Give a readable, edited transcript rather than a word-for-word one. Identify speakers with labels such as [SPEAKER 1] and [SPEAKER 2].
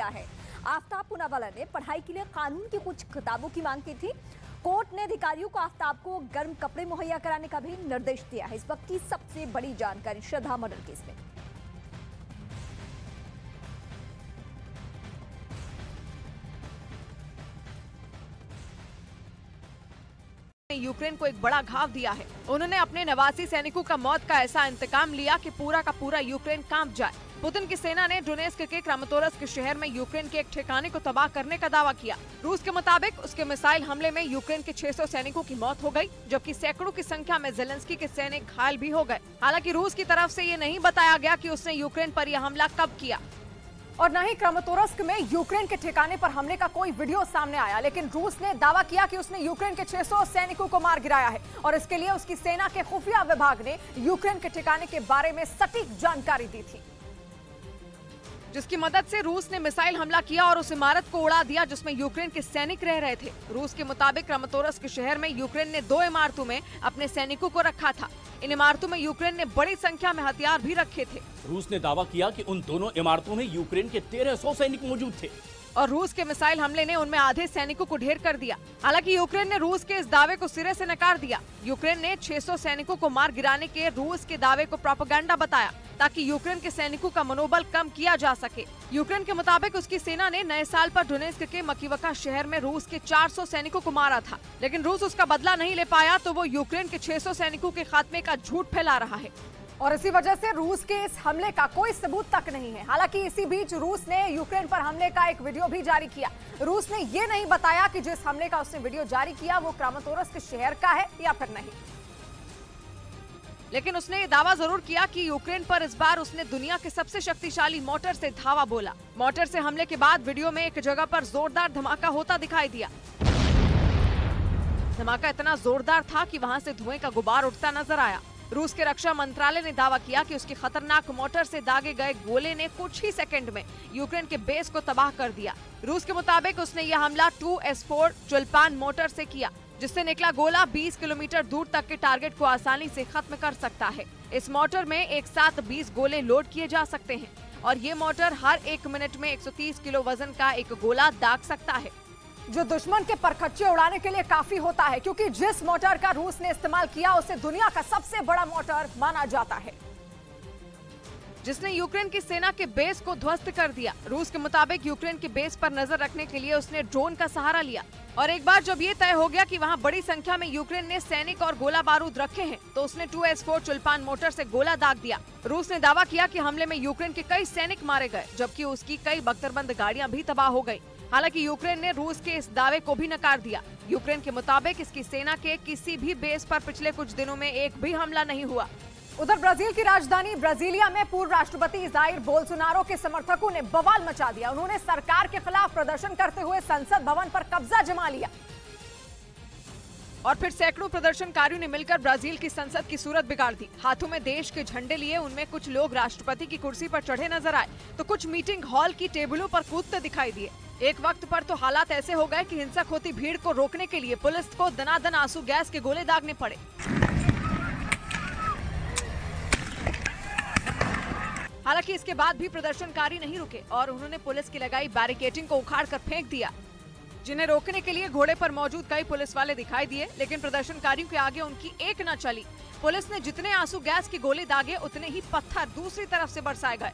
[SPEAKER 1] है। आफ्ताब पूनावाला ने पढ़ाई के लिए कानून की कुछ किताबों की मांग की थी। कोर्ट ने अधिकारियों को आफ्ताब को गर्म कपड़े मुहैया कराने का भी निर्देश दिया है। इस वक्त की सबसे बड़ी जानकारी श्रद्धा मर्डर केस में।
[SPEAKER 2] यूक्रेन को एक बड़ा घाव दिया है। उन्होंने अपने 89 सैनिकों का मौत का ऐसा इंतकाम लिया कि पूरा का पूरा यूक्रेन कांप जाए। पुतिन की सेना ने डोनेस्क के क्रामातोर्स्क शहर में यूक्रेन के एक ठिकाने को तबाह करने का दावा किया। रूस के मुताबिक उसके मिसाइल हमले में यूक्रेन के 600 सैनिकों की मौत हो गई, जबकि सैकड़ों की संख्या में ज़ेलेंस्की के सैनिक घायल भी हो गए। हालांकि रूस की तरफ से ये नहीं बताया गया कि उसने यूक्रेन पर यह हमला कब किया
[SPEAKER 3] और न ही क्रामातोर्स्क में यूक्रेन के ठिकाने पर हमले का कोई वीडियो सामने आया। लेकिन रूस ने दावा किया कि उसने यूक्रेन के 600 सैनिकों को मार गिराया है और इसके लिए उसकी सेना के खुफिया विभाग ने यूक्रेन के ठिकाने के बारे में सटीक जानकारी दी थी,
[SPEAKER 2] जिसकी मदद से रूस ने मिसाइल हमला किया और उस इमारत को उड़ा दिया जिसमें यूक्रेन के सैनिक रह रहे थे। रूस के मुताबिक क्रामातोर्स्क शहर में यूक्रेन ने 2 इमारतों में अपने सैनिकों को रखा था। इन इमारतों में यूक्रेन ने बड़ी संख्या में हथियार भी रखे थे।
[SPEAKER 4] रूस ने दावा किया कि उन दोनों इमारतों में यूक्रेन के 1300 सैनिक मौजूद थे
[SPEAKER 2] और रूस के मिसाइल हमले ने उनमें आधे सैनिकों को ढेर कर दिया। हालांकि यूक्रेन ने रूस के इस दावे को सिरे से नकार दिया। यूक्रेन ने 600 सैनिकों को मार गिराने के रूस के दावे को प्रोपेगेंडा बताया ताकि यूक्रेन के सैनिकों का मनोबल कम किया जा सके। यूक्रेन के मुताबिक उसकी सेना ने नए साल पर डोनेस्क के मकीवका शहर में रूस के 400 सैनिकों को मारा था, लेकिन रूस उसका बदला नहीं ले पाया, तो वो यूक्रेन के 600 सैनिकों के खात्मे का झूठ फैला रहा है
[SPEAKER 3] और इसी वजह से रूस के इस हमले का कोई सबूत तक नहीं है। हालांकि इसी बीच रूस ने यूक्रेन पर हमले का एक वीडियो भी जारी किया। रूस ने ये नहीं बताया कि जिस हमले का उसने वीडियो जारी किया वो क्रामातोर्स्क शहर का है या फिर नहीं,
[SPEAKER 2] लेकिन उसने ये दावा जरूर किया कि यूक्रेन पर इस बार उसने दुनिया के सबसे शक्तिशाली मोर्टार से धावा बोला। मोर्टार से हमले के बाद वीडियो में एक जगह पर जोरदार धमाका होता दिखाई दिया। धमाका इतना जोरदार था कि वहां से धुएं का गुबार उठता नजर आया। रूस के रक्षा मंत्रालय ने दावा किया कि उसकी खतरनाक मोर्टार से दागे गए गोले ने कुछ ही सेकंड में यूक्रेन के बेस को तबाह कर दिया। रूस के मुताबिक उसने यह हमला 2S4 चुल्पान मोर्टार से किया, जिससे निकला गोला 20 किलोमीटर दूर तक के टारगेट को आसानी से खत्म कर सकता है। इस मोर्टार में एक साथ 20 गोले लोड किए जा सकते हैं और ये मोर्टार हर 1 मिनट में 130 किलो वजन का एक गोला दाग सकता है,
[SPEAKER 3] जो दुश्मन के परखच्चे उड़ाने के लिए काफी होता है, क्योंकि जिस मोर्टार का रूस ने इस्तेमाल किया उसे दुनिया का सबसे बड़ा मोर्टार माना जाता है,
[SPEAKER 2] जिसने यूक्रेन की सेना के बेस को ध्वस्त कर दिया। रूस के मुताबिक यूक्रेन के बेस पर नजर रखने के लिए उसने ड्रोन का सहारा लिया और एक बार जब ये तय हो गया कि वहां बड़ी संख्या में यूक्रेन ने सैनिक और गोला बारूद रखे हैं, तो उसने 2S4 चुल्पान मोर्टार से गोला दाग दिया। रूस ने दावा किया कि हमले में यूक्रेन के कई सैनिक मारे गए, जबकि उसकी कई बख्तरबंद गाड़ियां भी तबाह हो गयी। हालांकि यूक्रेन ने रूस के इस दावे को भी नकार दिया। यूक्रेन के मुताबिक इसकी सेना के किसी भी बेस पर पिछले कुछ दिनों में एक भी हमला नहीं हुआ।
[SPEAKER 3] उधर ब्राजील की राजधानी ब्राजीलिया में पूर्व राष्ट्रपति जाइर बोल्सोनारो के समर्थकों ने बवाल मचा दिया। उन्होंने सरकार के खिलाफ प्रदर्शन करते हुए संसद भवन पर कब्जा जमा लिया
[SPEAKER 2] और फिर सैकड़ों प्रदर्शनकारियों ने मिलकर ब्राजील की संसद की सूरत बिगाड़ दी। हाथों में देश के झंडे लिए उनमें कुछ लोग राष्ट्रपति की कुर्सी पर चढ़े नजर आए, तो कुछ मीटिंग हॉल की टेबलों पर कूदते दिखाई दिए। एक वक्त पर तो हालात ऐसे हो गए कि हिंसक होती भीड़ को रोकने के लिए पुलिस को दनादन आंसू गैस के गोले दागने पड़े। हालांकि इसके बाद भी प्रदर्शनकारी नहीं रुके और उन्होंने पुलिस की लगाई बैरिकेडिंग को उखाड़कर फेंक दिया। जिन्हें रोकने के लिए घोड़े पर मौजूद कई पुलिस वाले दिखाई दिए, लेकिन प्रदर्शनकारियों के आगे उनकी एक न चली। पुलिस ने जितने आंसू गैस के गोले दागे, उतने ही पत्थर दूसरी तरफ से बरसाए गए।